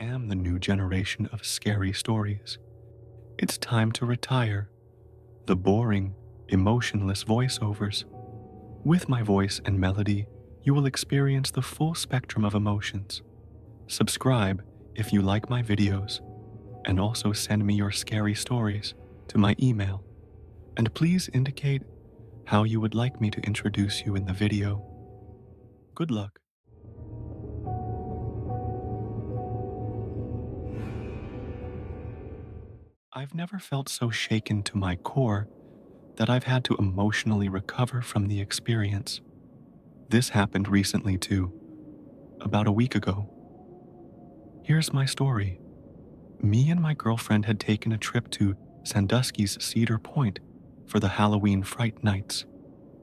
am the new generation of scary stories. It's time to retire the boring, emotionless voiceovers. With my voice and melody, you will experience the full spectrum of emotions. Subscribe if you like my videos, and also send me your scary stories to my email. And please indicate how you would like me to introduce you in the video. Good luck. I've never felt so shaken to my core that I've had to emotionally recover from the experience. This happened recently too, about a week ago. Here's my story. Me and my girlfriend had taken a trip to Sandusky's Cedar Point for the Halloween Fright Nights,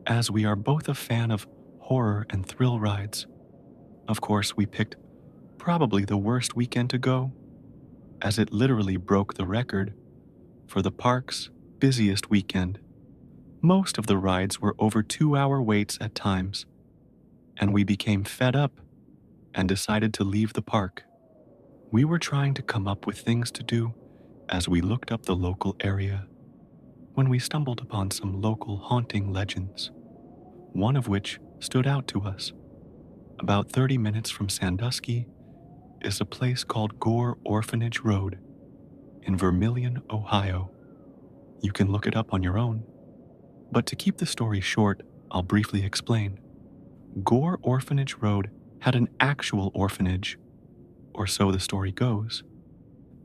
as we are both a fan of horror and thrill rides. Of course, we picked probably the worst weekend to go, as it literally broke the record for the park's busiest weekend. Most of the rides were over 2-hour waits at times, and we became fed up and decided to leave the park. We were trying to come up with things to do as we looked up the local area when we stumbled upon some local haunting legends, one of which stood out to us. About 30 minutes from Sandusky is a place called Gore Orphanage Road in Vermilion, Ohio. You can look it up on your own, but to keep the story short, I'll briefly explain. Gore Orphanage Road had an actual orphanage, or so the story goes,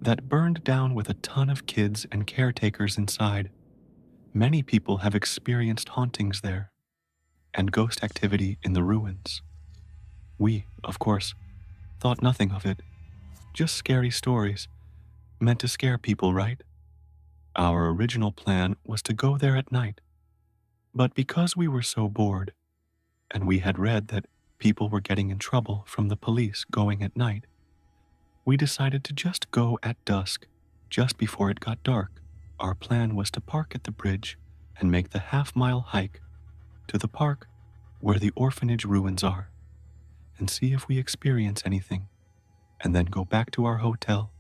that burned down with a ton of kids and caretakers inside. Many people have experienced hauntings there and ghost activity in the ruins. We, of course, thought nothing of it. Just scary stories, meant to scare people, right? Our original plan was to go there at night, but because we were so bored, and we had read that people were getting in trouble from the police going at night, we decided to just go at dusk, just before it got dark. Our plan was to park at the bridge and make the half-mile hike to the park where the orphanage ruins are, and see if we experience anything, and then go back to our hotel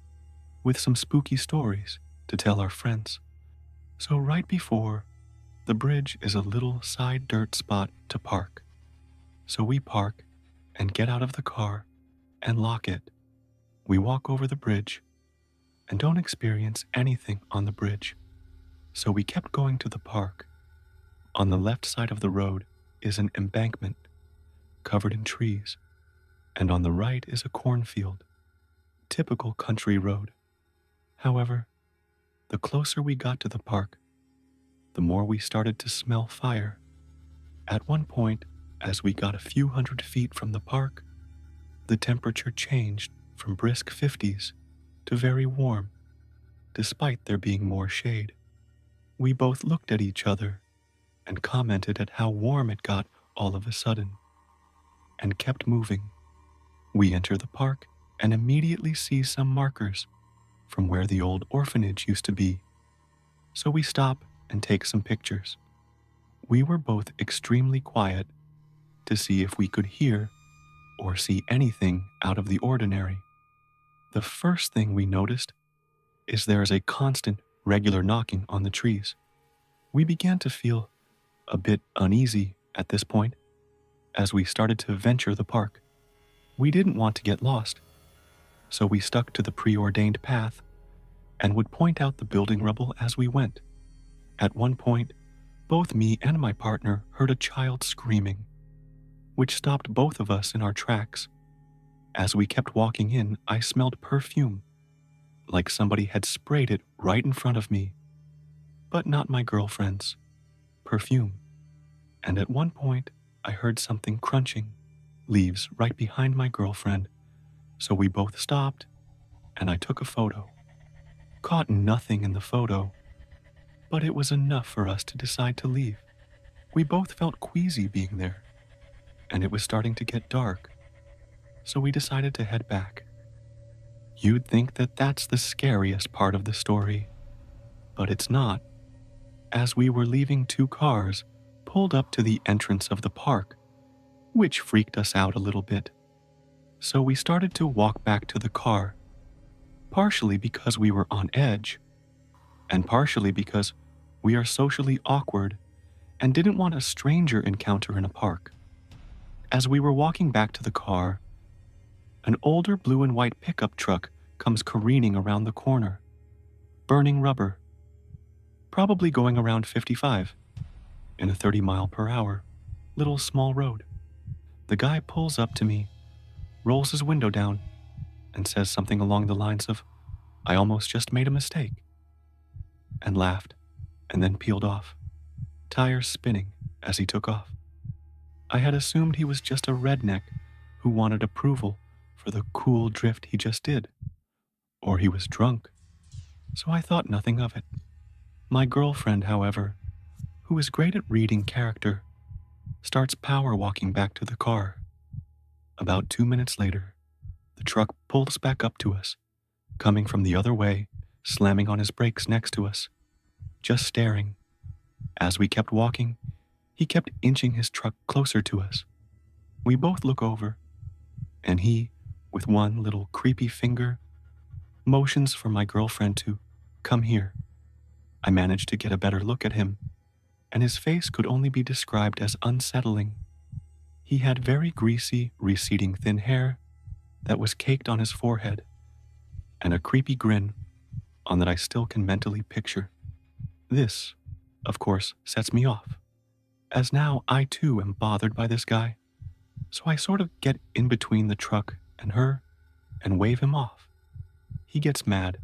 with some spooky stories to tell our friends. So right before the bridge is a little side dirt spot to park. So we park and get out of the car and lock it. We walk over the bridge and don't experience anything on the bridge. So we kept going to the park. On the left side of the road is an embankment covered in trees, and on the right is a cornfield, typical country road. However, the closer we got to the park, the more we started to smell fire. At one point, as we got a few hundred feet from the park, the temperature changed from brisk 50s to very warm, despite there being more shade. We both looked at each other and commented at how warm it got all of a sudden, and kept moving. We enter the park and immediately see some markers from where the old orphanage used to be. So we stop and take some pictures. We were both extremely quiet to see if we could hear or see anything out of the ordinary. The first thing we noticed is there is a constant, regular knocking on the trees. We began to feel a bit uneasy at this point as we started to venture the park. We didn't want to get lost, so we stuck to the preordained path and would point out the building rubble as we went. At one point, both me and my partner heard a child screaming, which stopped both of us in our tracks. As we kept walking in, I smelled perfume, like somebody had sprayed it right in front of me, but not my girlfriend's perfume. And at one point, I heard something crunching leaves right behind my girlfriend, so we both stopped, and I took a photo. Caught nothing in the photo, but it was enough for us to decide to leave. We both felt queasy being there, and it was starting to get dark, so we decided to head back. You'd think that that's the scariest part of the story, but it's not. As we were leaving, 2 cars pulled up to the entrance of the park, which freaked us out a little bit. So we started to walk back to the car partially because we were on edge, and partially because we are socially awkward and didn't want a stranger encounter in a park. As we were walking back to the car, an older blue and white pickup truck comes careening around the corner, burning rubber, probably going around 55 in a 30-mile-per-hour little small road. The guy pulls up to me, rolls his window down, and says something along the lines of, "I almost just made a mistake," and laughed, and then peeled off, tires spinning as he took off. I had assumed he was just a redneck who wanted approval for the cool drift he just did, or he was drunk, so I thought nothing of it. My girlfriend, however, who is great at reading character, starts power walking back to the car. About 2 minutes later, the truck pulls back up to us, coming from the other way, slamming on his brakes next to us, just staring. As we kept walking, he kept inching his truck closer to us. We both look over, and he, with one little creepy finger, motions for my girlfriend to come here. I managed to get a better look at him, and his face could only be described as unsettling. He had very greasy, receding thin hair that was caked on his forehead, and a creepy grin on that I still can mentally picture. This, of course, sets me off, as now I too am bothered by this guy, so I sort of get in between the truck and her and wave him off. He gets mad,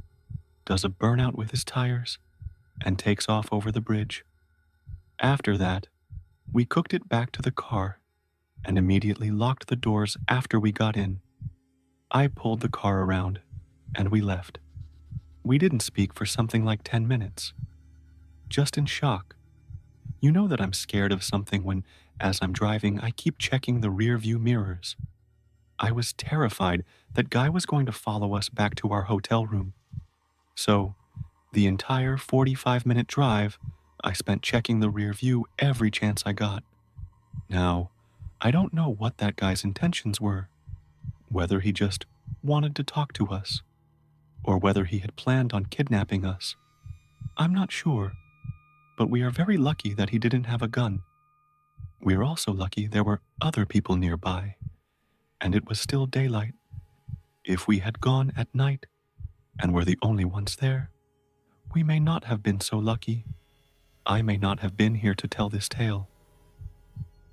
does a burnout with his tires, and takes off over the bridge. After that, we cooked it back to the car and immediately locked the doors after we got in. I pulled the car around, and we left. We didn't speak for something like 10 minutes, just in shock. You know that I'm scared of something when, as I'm driving, I keep checking the rear view mirrors. I was terrified that Guy was going to follow us back to our hotel room. So, the entire 45-minute drive, I spent checking the rear view every chance I got. Now, I don't know what that guy's intentions were, whether he just wanted to talk to us, or whether he had planned on kidnapping us. I'm not sure, but we are very lucky that he didn't have a gun. We are also lucky there were other people nearby, and it was still daylight. If we had gone at night and were the only ones there, we may not have been so lucky. I may not have been here to tell this tale.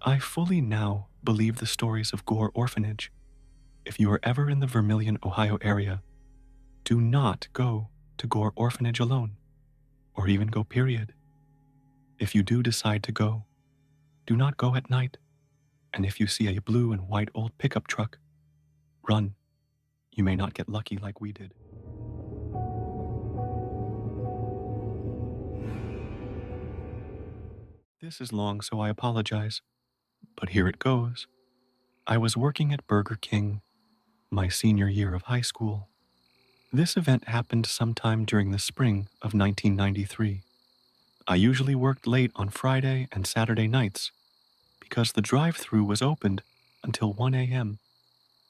I fully now believe the stories of Gore Orphanage. If you are ever in the Vermilion, Ohio area, do not go to Gore Orphanage alone, or even go period. If you do decide to go, do not go at night, and if you see a blue and white old pickup truck, run. You may not get lucky like we did. This is long, so I apologize, but here it goes. I was working at Burger King my senior year of high school. This event happened sometime during the spring of 1993. I usually worked late on Friday and Saturday nights because the drive-thru was opened until 1 a.m.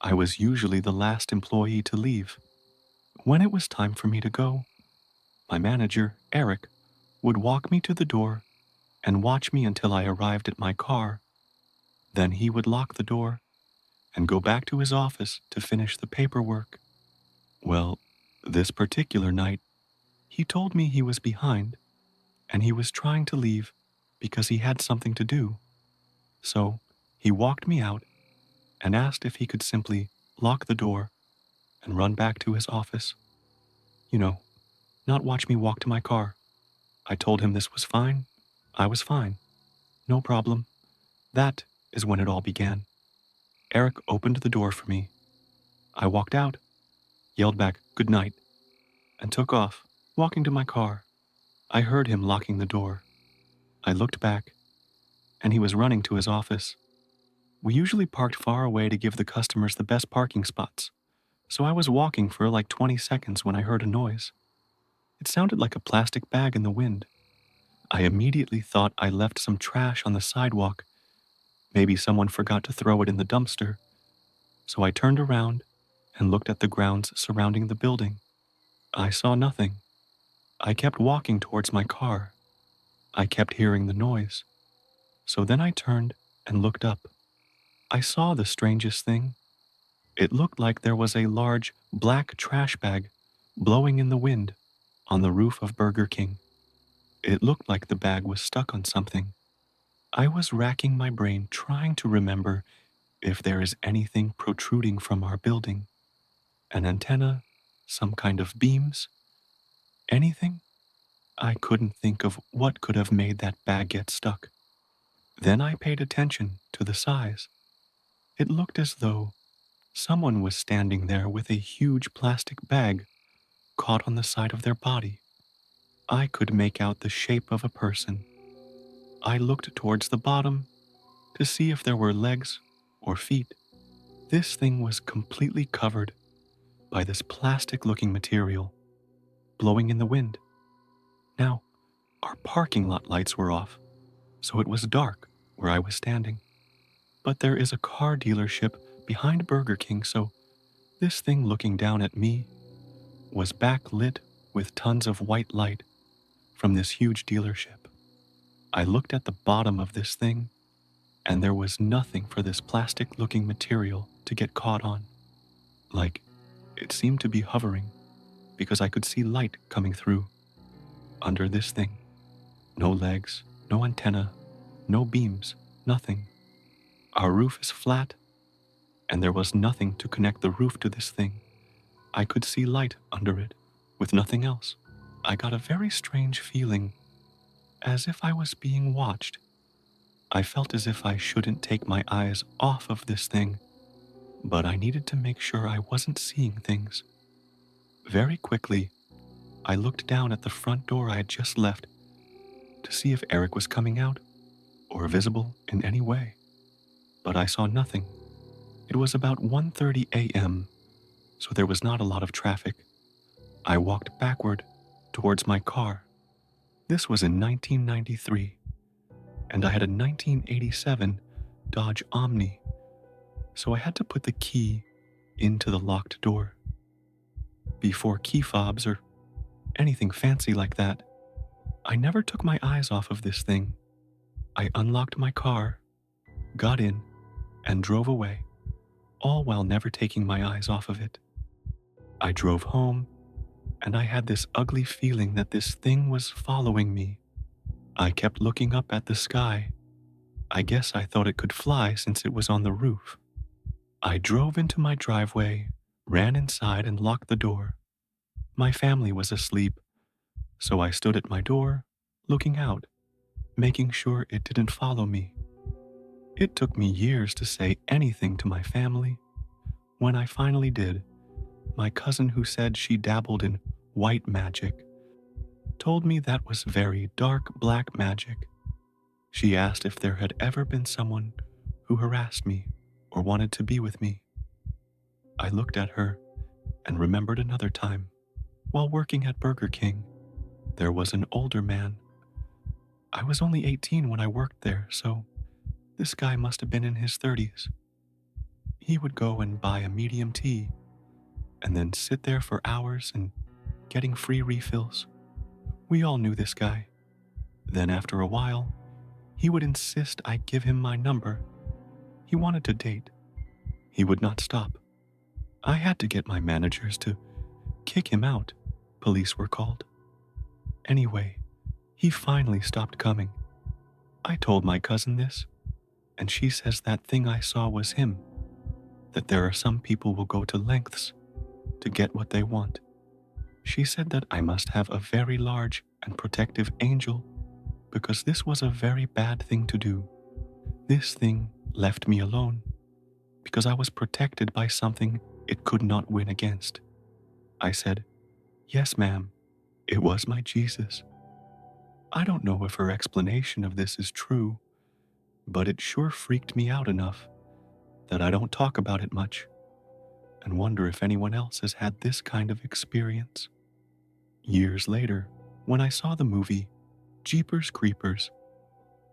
I was usually the last employee to leave. When it was time for me to go, my manager, Eric, would walk me to the door and watch me until I arrived at my car. Then he would lock the door and go back to his office to finish the paperwork. Well, this particular night, he told me he was behind and he was trying to leave because he had something to do. So he walked me out and asked if he could simply lock the door and run back to his office. You know, not watch me walk to my car. I told him this was fine. I was fine. No problem. That is when it all began. Eric opened the door for me. I walked out, yelled back, "Good night," and took off, walking to my car. I heard him locking the door. I looked back, and he was running to his office. We usually parked far away to give the customers the best parking spots, so I was walking for like 20 seconds when I heard a noise. It sounded like a plastic bag in the wind. I immediately thought I left some trash on the sidewalk. Maybe someone forgot to throw it in the dumpster. So I turned around and looked at the grounds surrounding the building. I saw nothing. I kept walking towards my car. I kept hearing the noise. So then I turned and looked up. I saw the strangest thing. It looked like there was a large black trash bag blowing in the wind on the roof of Burger King. It looked like the bag was stuck on something. I was racking my brain trying to remember if there is anything protruding from our building. An antenna, some kind of beams, anything? I couldn't think of what could have made that bag get stuck. Then I paid attention to the size. It looked as though someone was standing there with a huge plastic bag caught on the side of their body. I could make out the shape of a person. I looked towards the bottom to see if there were legs or feet. This thing was completely covered by this plastic looking material, blowing in the wind. Now, our parking lot lights were off, so it was dark where I was standing. But there is a car dealership behind Burger King, so this thing looking down at me was backlit with tons of white light from this huge dealership. I looked at the bottom of this thing, and there was nothing for this plastic looking material to get caught on. Like, it seemed to be hovering because I could see light coming through under this thing. No legs, no antenna, no beams, nothing. Our roof is flat, and there was nothing to connect the roof to this thing. I could see light under it with nothing else. I got a very strange feeling, as if I was being watched. I felt as if I shouldn't take my eyes off of this thing, but I needed to make sure I wasn't seeing things. Very quickly, I looked down at the front door I had just left to see if Eric was coming out or visible in any way, but I saw nothing. It was about 1:30 a.m., so there was not a lot of traffic. I walked backward towards my car. This was in 1993, and I had a 1987 Dodge Omni, so I had to put the key into the locked door. Before key fobs or anything fancy like that, I never took my eyes off of this thing. I unlocked my car, got in, and drove away, all while never taking my eyes off of it. I drove home, and I had this ugly feeling that this thing was following me. I kept looking up at the sky. I guess I thought it could fly since it was on the roof. I drove into my driveway, ran inside, and locked the door. My family was asleep, so I stood at my door, looking out, making sure it didn't follow me. It took me years to say anything to my family. When I finally did, my cousin, who said she dabbled in white magic, told me that was very dark black magic. She asked if there had ever been someone who harassed me or wanted to be with me. I looked at her and remembered another time. While working at Burger King, there was an older man. I was only 18 when I worked there, so this guy must have been in his 30s. He would go and buy a medium tea and then sit there for hours and getting free refills. We all knew this guy. Then after a while, he would insist I give him my number. He wanted to date. He would not stop. I had to get my managers to kick him out. Police were called. Anyway, he finally stopped coming. I told my cousin this, and she says that thing I saw was him, that there are some people will go to lengths to get what they want. She said that I must have a very large and protective angel because this was a very bad thing to do. This thing left me alone because I was protected by something it could not win against. I said, "Yes, ma'am, it was my Jesus." I don't know if her explanation of this is true, but it sure freaked me out enough that I don't talk about it much and wonder if anyone else has had this kind of experience. Years later, when I saw the movie Jeepers Creepers,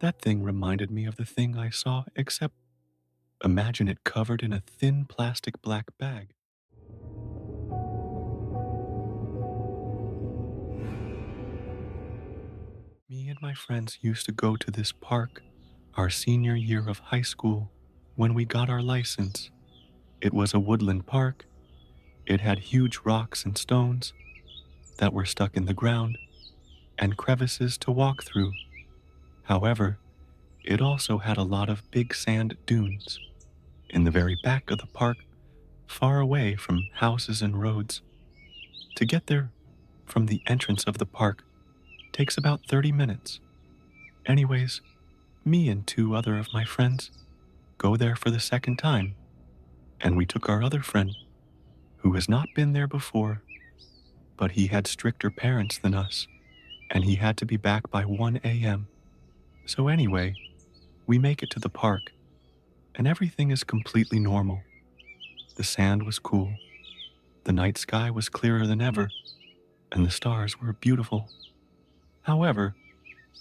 that thing reminded me of the thing I saw, except imagine it covered in a thin plastic black bag. and my friends used to go to this park our senior year of high school when we got our license. It was a woodland park. It had huge rocks and stones that were stuck in the ground and crevices to walk through. However, it also had a lot of big sand dunes in the very back of the park, far away from houses and roads. To get there from the entrance of the park takes about 30 minutes. Anyways, me and two other of my friends go there for the second time, and we took our other friend, who has not been there before, but he had stricter parents than us, and he had to be back by 1 a.m. So anyway, we make it to the park, and everything is completely normal. The sand was cool, the night sky was clearer than ever, and the stars were beautiful. However,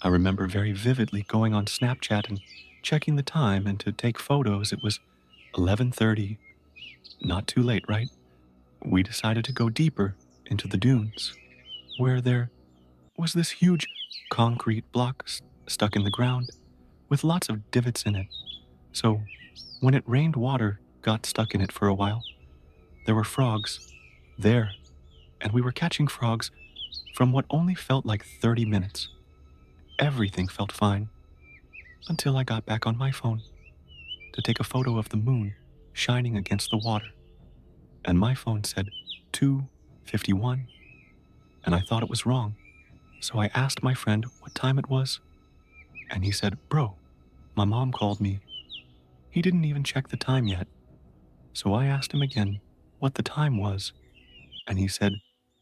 I remember very vividly going on Snapchat and checking the time and to take photos. It was 11:30. Not too late, right? We decided to go deeper into the dunes, where there was this huge concrete block stuck in the ground with lots of divots in it. So, when it rained, water got stuck in it for a while. There were frogs there, and we were catching frogs from what only felt like 30 minutes. Everything felt fine until I got back on my phone to take a photo of the moon shining against the water. And my phone said 2:51, and I thought it was wrong. So I asked my friend what time it was, and he said, "Bro, my mom called me." He didn't even check the time yet. So I asked him again what the time was, and he said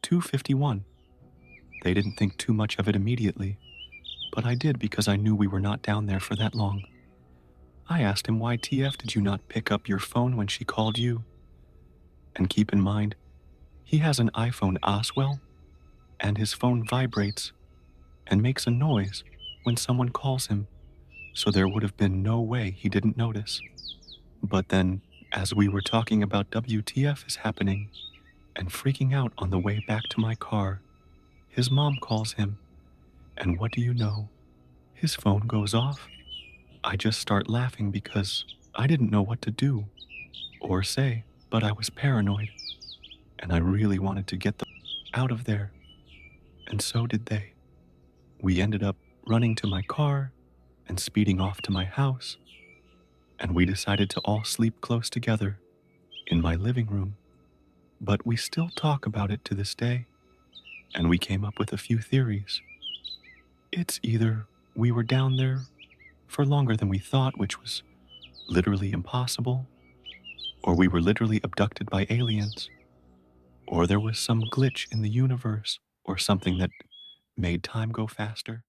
2:51. They didn't think too much of it immediately, but I did because I knew we were not down there for that long. I asked him, why TF did you not pick up your phone when she called you? And keep in mind, he has an iPhone as well, and his phone vibrates and makes a noise when someone calls him, so there would have been no way he didn't notice. But then, as we were talking about WTF is happening and freaking out on the way back to my car, his mom calls him, and what do you know? His phone goes off. I just start laughing because I didn't know what to do or say, but I was paranoid, and I really wanted to get them out of there, and so did they. We ended up running to my car and speeding off to my house, and we decided to all sleep close together in my living room. But we still talk about it to this day, and we came up with a few theories. It's either we were down there for longer than we thought, which was literally impossible, or we were literally abducted by aliens, or there was some glitch in the universe or something that made time go faster.